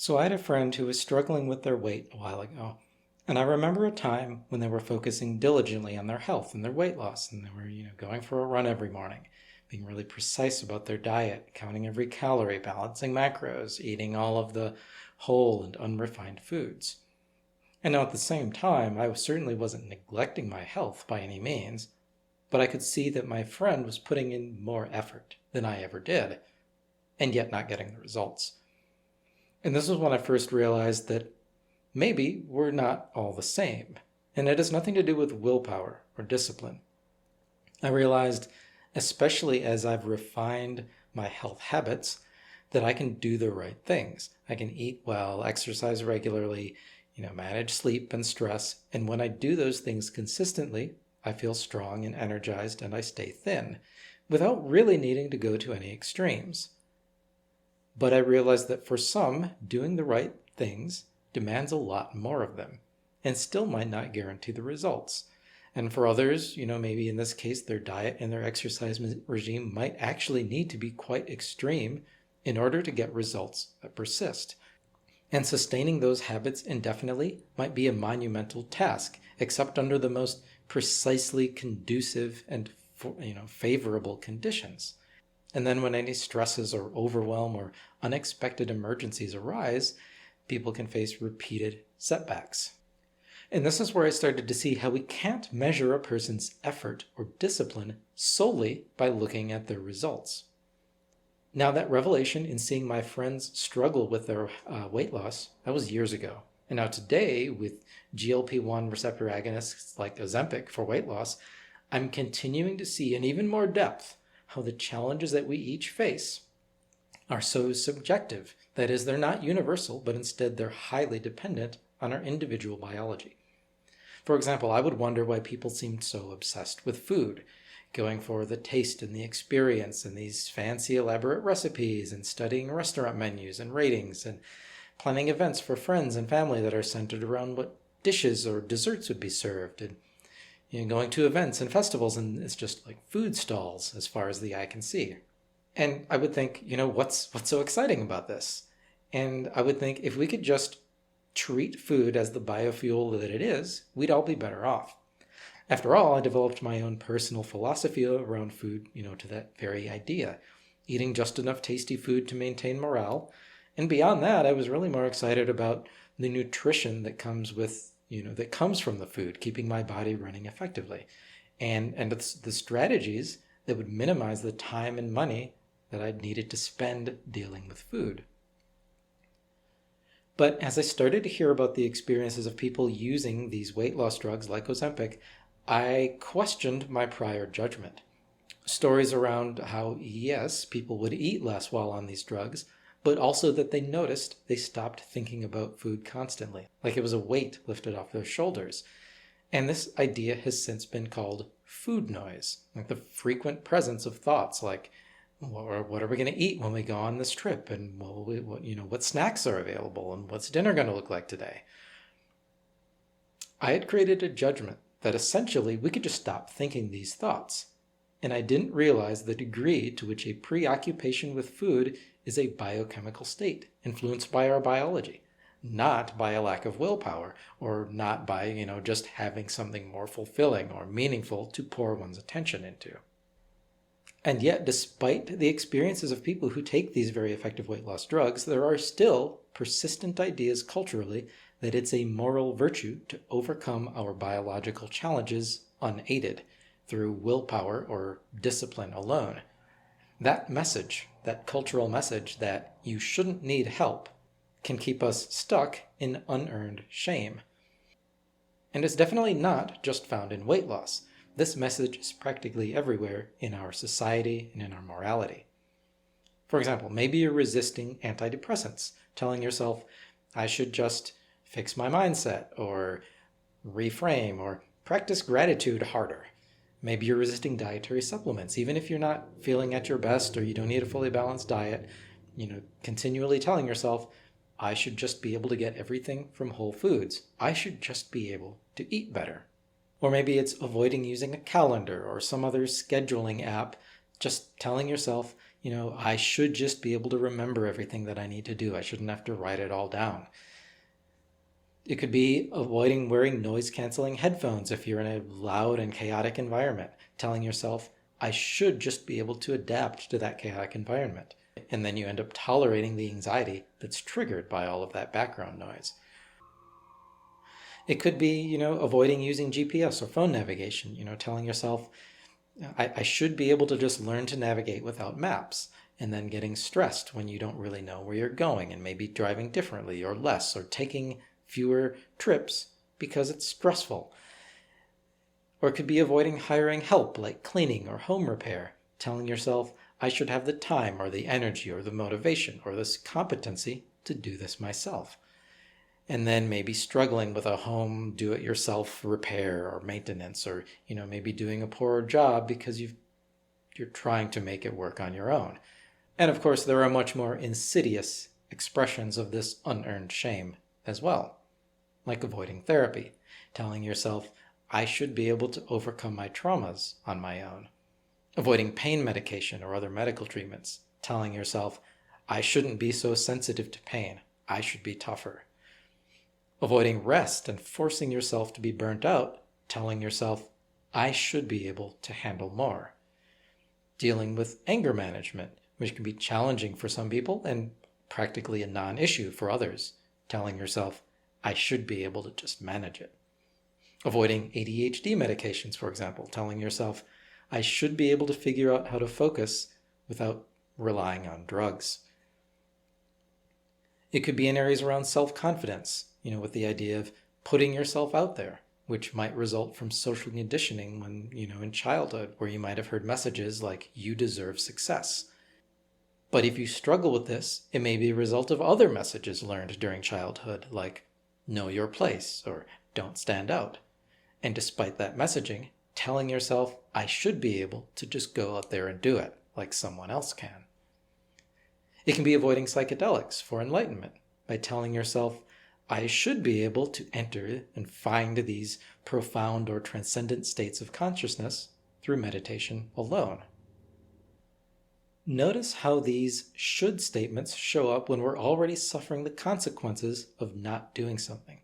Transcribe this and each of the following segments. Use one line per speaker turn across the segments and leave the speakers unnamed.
So I had a friend who was struggling with their weight a while ago. And I remember a time when they were focusing diligently on their health and their weight loss, and they were, going for a run every morning, being really precise about their diet, counting every calorie, balancing macros, eating all of the whole and unrefined foods. And now at the same time, I certainly wasn't neglecting my health by any means, but I could see that my friend was putting in more effort than I ever did, and yet not getting the results. And this was when I first realized that maybe we're not all the same, and it has nothing to do with willpower or discipline. I realized, especially as I've refined my health habits, that I can do the right things. I can eat well, exercise regularly, manage sleep and stress, and when I do those things consistently, I feel strong and energized and I stay thin, without really needing to go to any extremes. But I realized that for some, doing the right things demands a lot more of them and still might not guarantee the results. And for others, maybe in this case, their diet and their exercise regime might actually need to be quite extreme in order to get results that persist. And sustaining those habits indefinitely might be a monumental task, except under the most precisely conducive and favorable conditions. And then when any stresses or overwhelm or unexpected emergencies arise, people can face repeated setbacks. And this is where I started to see how we can't measure a person's effort or discipline solely by looking at their results. Now, that revelation in seeing my friends struggle with their weight loss, that was years ago. And now today, with GLP-1 receptor agonists like Ozempic for weight loss, I'm continuing to see in even more depth how the challenges that we each face are so subjective. That is, they're not universal, but instead they're highly dependent on our individual biology. For example, I would wonder why people seemed so obsessed with food, going for the taste and the experience and these fancy elaborate recipes and studying restaurant menus and ratings and planning events for friends and family that are centered around what dishes or desserts would be served, and going to events and festivals, and it's just like food stalls as far as the eye can see. And I would think, what's so exciting about this? And I would think if we could just treat food as the biofuel that it is, we'd all be better off. After all, I developed my own personal philosophy around food, to that very idea. Eating just enough tasty food to maintain morale. And beyond that, I was really more excited about the nutrition that comes with that comes from the food, keeping my body running effectively. And the strategies that would minimize the time and money that I'd needed to spend dealing with food. But as I started to hear about the experiences of people using these weight loss drugs like Ozempic, I questioned my prior judgment. Stories around how, yes, people would eat less while on these drugs, but also that they noticed they stopped thinking about food constantly, like it was a weight lifted off their shoulders. And this idea has since been called food noise, like the frequent presence of thoughts like, what are we going to eat when we go on this trip? And what snacks are available? And what's dinner going to look like today? I had created a judgment that essentially we could just stop thinking these thoughts. And I didn't realize the degree to which a preoccupation with food is a biochemical state influenced by our biology, not by a lack of willpower or not by, just having something more fulfilling or meaningful to pour one's attention into. And yet, despite the experiences of people who take these very effective weight loss drugs, there are still persistent ideas culturally that it's a moral virtue to overcome our biological challenges unaided through willpower or discipline alone. That message, that cultural message that you shouldn't need help, can keep us stuck in unearned shame. And it's definitely not just found in weight loss. This message is practically everywhere in our society and in our morality. For example, maybe you're resisting antidepressants, telling yourself, I should just fix my mindset, or reframe, or practice gratitude harder. Maybe you're resisting dietary supplements, even if you're not feeling at your best or you don't eat a fully balanced diet, continually telling yourself, I should just be able to get everything from whole foods. I should just be able to eat better. Or maybe it's avoiding using a calendar or some other scheduling app, just telling yourself, I should just be able to remember everything that I need to do. I shouldn't have to write it all down. It could be avoiding wearing noise-canceling headphones if you're in a loud and chaotic environment, telling yourself, I should just be able to adapt to that chaotic environment. And then you end up tolerating the anxiety that's triggered by all of that background noise. It could be, avoiding using GPS or phone navigation, telling yourself, I should be able to just learn to navigate without maps, and then getting stressed when you don't really know where you're going and maybe driving differently or less or taking fewer trips because it's stressful. Or it could be avoiding hiring help like cleaning or home repair, telling yourself, I should have the time or the energy or the motivation or this competency to do this myself. And then maybe struggling with a home do-it-yourself repair or maintenance, or maybe doing a poorer job because you're trying to make it work on your own. And of course, there are much more insidious expressions of this unearned shame as well, like avoiding therapy, telling yourself, I should be able to overcome my traumas on my own. Avoiding pain medication or other medical treatments, telling yourself, I shouldn't be so sensitive to pain. I should be tougher. Avoiding rest and forcing yourself to be burnt out, telling yourself, I should be able to handle more. Dealing with anger management, which can be challenging for some people and practically a non-issue for others, telling yourself, I should be able to just manage it. Avoiding ADHD medications, for example, telling yourself, I should be able to figure out how to focus without relying on drugs. It could be in areas around self-confidence, with the idea of putting yourself out there, which might result from social conditioning when, in childhood, where you might have heard messages like, you deserve success. But if you struggle with this, it may be a result of other messages learned during childhood, like, know your place, or don't stand out. And despite that messaging, telling yourself, I should be able to just go out there and do it, like someone else can. It can be avoiding psychedelics for enlightenment, by telling yourself, I should be able to enter and find these profound or transcendent states of consciousness through meditation alone. Notice how these should statements show up when we're already suffering the consequences of not doing something.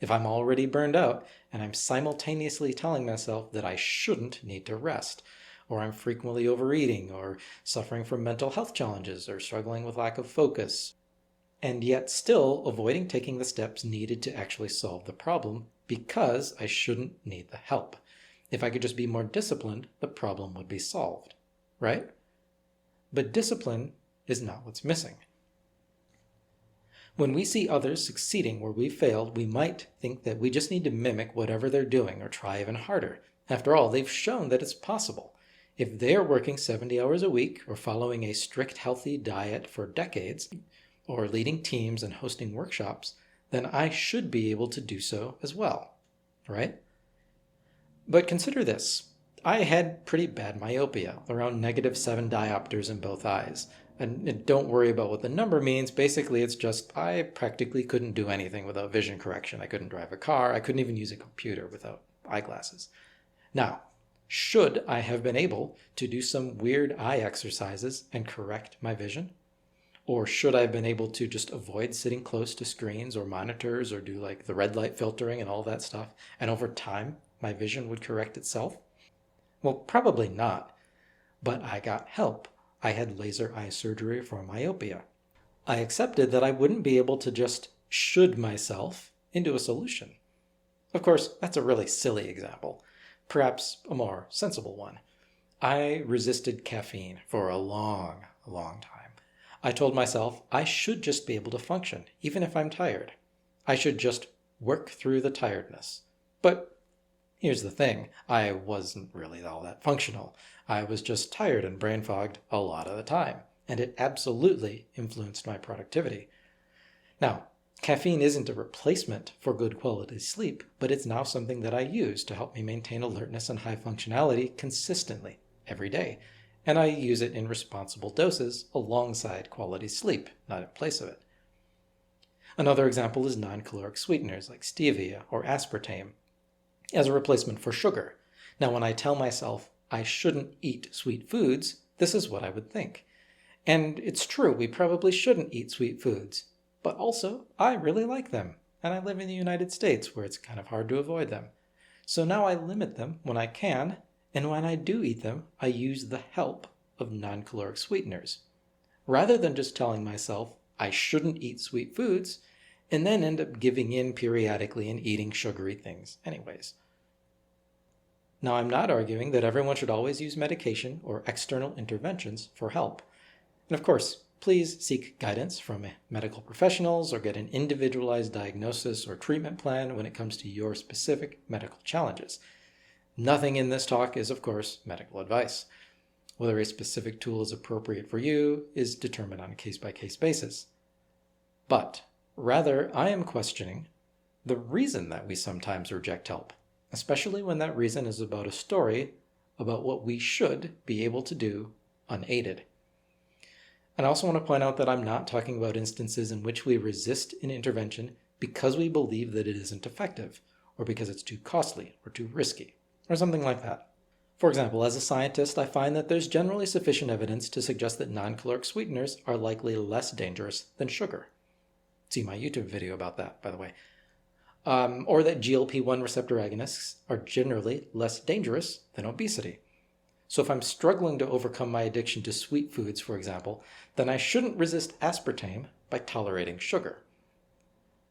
If I'm already burned out and I'm simultaneously telling myself that I shouldn't need to rest, or I'm frequently overeating, or suffering from mental health challenges, or struggling with lack of focus, and yet still avoiding taking the steps needed to actually solve the problem because I shouldn't need the help. If I could just be more disciplined, the problem would be solved, right? But discipline is not what's missing. When we see others succeeding where we failed, we might think that we just need to mimic whatever they're doing or try even harder. After all, they've shown that it's possible. If they are working 70 hours a week or following a strict healthy diet for decades, or leading teams and hosting workshops, then I should be able to do so as well, right? But consider this. I had pretty bad myopia, around -7 diopters in both eyes. And don't worry about what the number means. Basically, it's just I practically couldn't do anything without vision correction. I couldn't drive a car. I couldn't even use a computer without eyeglasses. Now, should I have been able to do some weird eye exercises and correct my vision? Or should I have been able to just avoid sitting close to screens or monitors or do like the red light filtering and all that stuff, and over time my vision would correct itself? Well, probably not. But I got help. I had laser eye surgery for myopia. I accepted that I wouldn't be able to just should myself into a solution. Of course, that's a really silly example. Perhaps a more sensible one. I resisted caffeine for a long time. I told myself I should just be able to function, even if I'm tired. I should just work through the tiredness. But here's the thing, I wasn't really all that functional. I was just tired and brain fogged a lot of the time, and it absolutely influenced my productivity. Now, caffeine isn't a replacement for good quality sleep, but it's now something that I use to help me maintain alertness and high functionality consistently every day. And I use it in responsible doses alongside quality sleep, not in place of it. Another example is non-caloric sweeteners like stevia or aspartame as a replacement for sugar. Now, when I tell myself I shouldn't eat sweet foods, this is what I would think. And it's true, we probably shouldn't eat sweet foods, but also, I really like them, and I live in the United States where it's kind of hard to avoid them. So now I limit them when I can, and when I do eat them, I use the help of non-caloric sweeteners, rather than just telling myself I shouldn't eat sweet foods and then end up giving in periodically and eating sugary things anyways. Now, I'm not arguing that everyone should always use medication or external interventions for help. And of course, please seek guidance from medical professionals or get an individualized diagnosis or treatment plan when it comes to your specific medical challenges. Nothing in this talk is, of course, medical advice. Whether a specific tool is appropriate for you is determined on a case-by-case basis. But rather, I am questioning the reason that we sometimes reject help, especially when that reason is about a story about what we should be able to do unaided. And I also want to point out that I'm not talking about instances in which we resist an intervention because we believe that it isn't effective, or because it's too costly or too risky, or something like that. For example, as a scientist, I find that there's generally sufficient evidence to suggest that non-caloric sweeteners are likely less dangerous than sugar. See my YouTube video about that, by the way. Or that GLP-1 receptor agonists are generally less dangerous than obesity. So if I'm struggling to overcome my addiction to sweet foods, for example, then I shouldn't resist aspartame by tolerating sugar.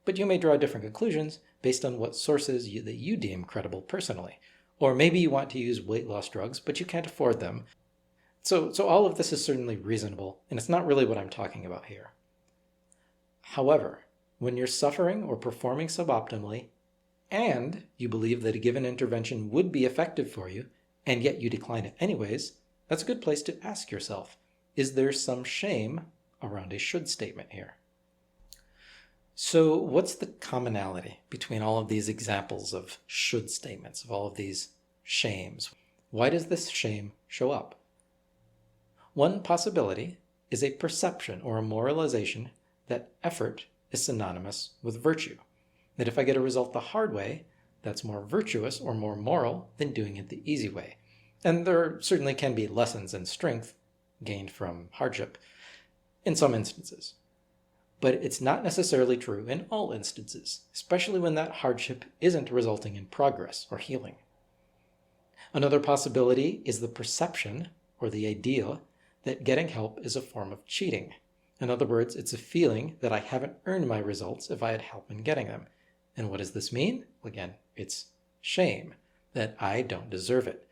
But you may draw different conclusions based on what sources that you deem credible personally. Or maybe you want to use weight loss drugs, but you can't afford them. So all of this is certainly reasonable, and it's not really what I'm talking about here. However, when you're suffering or performing suboptimally, and you believe that a given intervention would be effective for you, and yet you decline it anyways, that's a good place to ask yourself, is there some shame around a should statement here? So what's the commonality between all of these examples of should statements, of all of these shames? Why does this shame show up? One possibility is a perception or a moralization that effort is synonymous with virtue. That if I get a result the hard way, that's more virtuous or more moral than doing it the easy way. And there certainly can be lessons in strength gained from hardship in some instances. But it's not necessarily true in all instances, especially when that hardship isn't resulting in progress or healing. Another possibility is the perception or the idea that getting help is a form of cheating. In other words, it's a feeling that I haven't earned my results if I had help in getting them. And what does this mean? Again, it's shame, that I don't deserve it.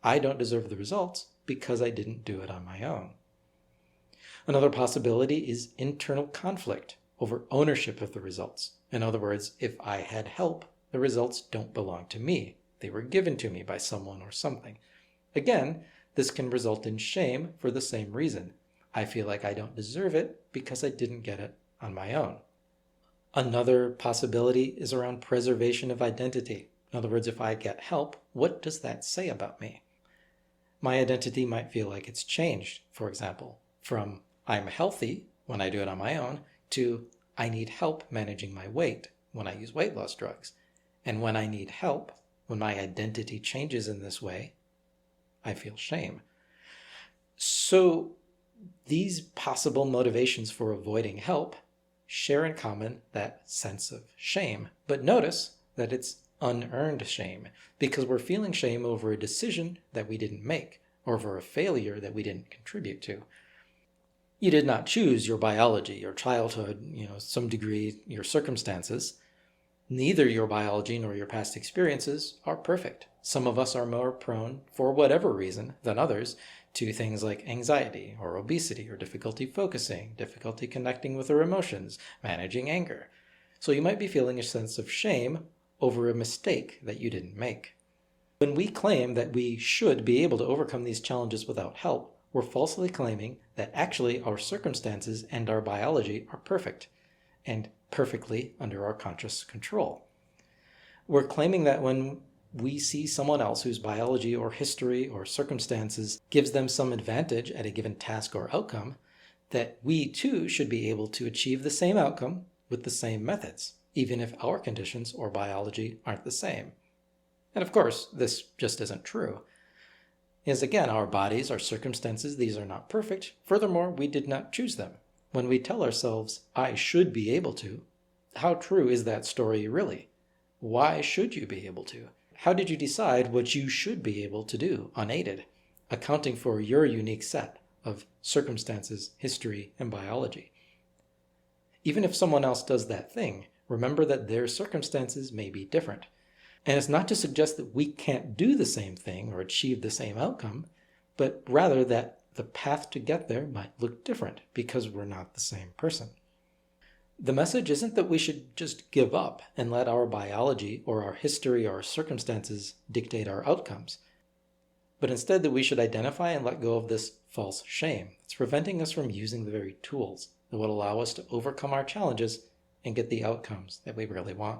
I don't deserve the results because I didn't do it on my own. Another possibility is internal conflict over ownership of the results. In other words, if I had help, the results don't belong to me. They were given to me by someone or something. Again, this can result in shame for the same reason. I feel like I don't deserve it because I didn't get it on my own. Another possibility is around preservation of identity. In other words, if I get help, what does that say about me? My identity might feel like it's changed, for example, from I'm healthy when I do it on my own to I need help managing my weight when I use weight loss drugs. And when I need help, when my identity changes in this way, I feel shame. So these possible motivations for avoiding help share in common that sense of shame. But notice that it's unearned shame, because we're feeling shame over a decision that we didn't make, or over a failure that we didn't contribute to. You did not choose your biology, your childhood, some degree, your circumstances. Neither your biology nor your past experiences are perfect. Some of us are more prone, for whatever reason, than others to things like anxiety or obesity or difficulty focusing, difficulty connecting with our emotions, managing anger. So you might be feeling a sense of shame over a mistake that you didn't make. When we claim that we should be able to overcome these challenges without help, we're falsely claiming that actually our circumstances and our biology are perfect and perfectly under our conscious control. We're claiming that when we see someone else whose biology or history or circumstances gives them some advantage at a given task or outcome, that we too should be able to achieve the same outcome with the same methods, even if our conditions or biology aren't the same. And of course, this just isn't true. is, again, our bodies, our circumstances, these are not perfect. Furthermore, we did not choose them. When we tell ourselves, I should be able to, how true is that story really? Why should you be able to? How did you decide what you should be able to do unaided, accounting for your unique set of circumstances, history, and biology? Even if someone else does that thing, remember that their circumstances may be different. And it's not to suggest that we can't do the same thing or achieve the same outcome, but rather that the path to get there might look different because we're not the same person. The message isn't that we should just give up and let our biology or our history or our circumstances dictate our outcomes, but instead that we should identify and let go of this false shame that's preventing us from using the very tools that would allow us to overcome our challenges and get the outcomes that we really want.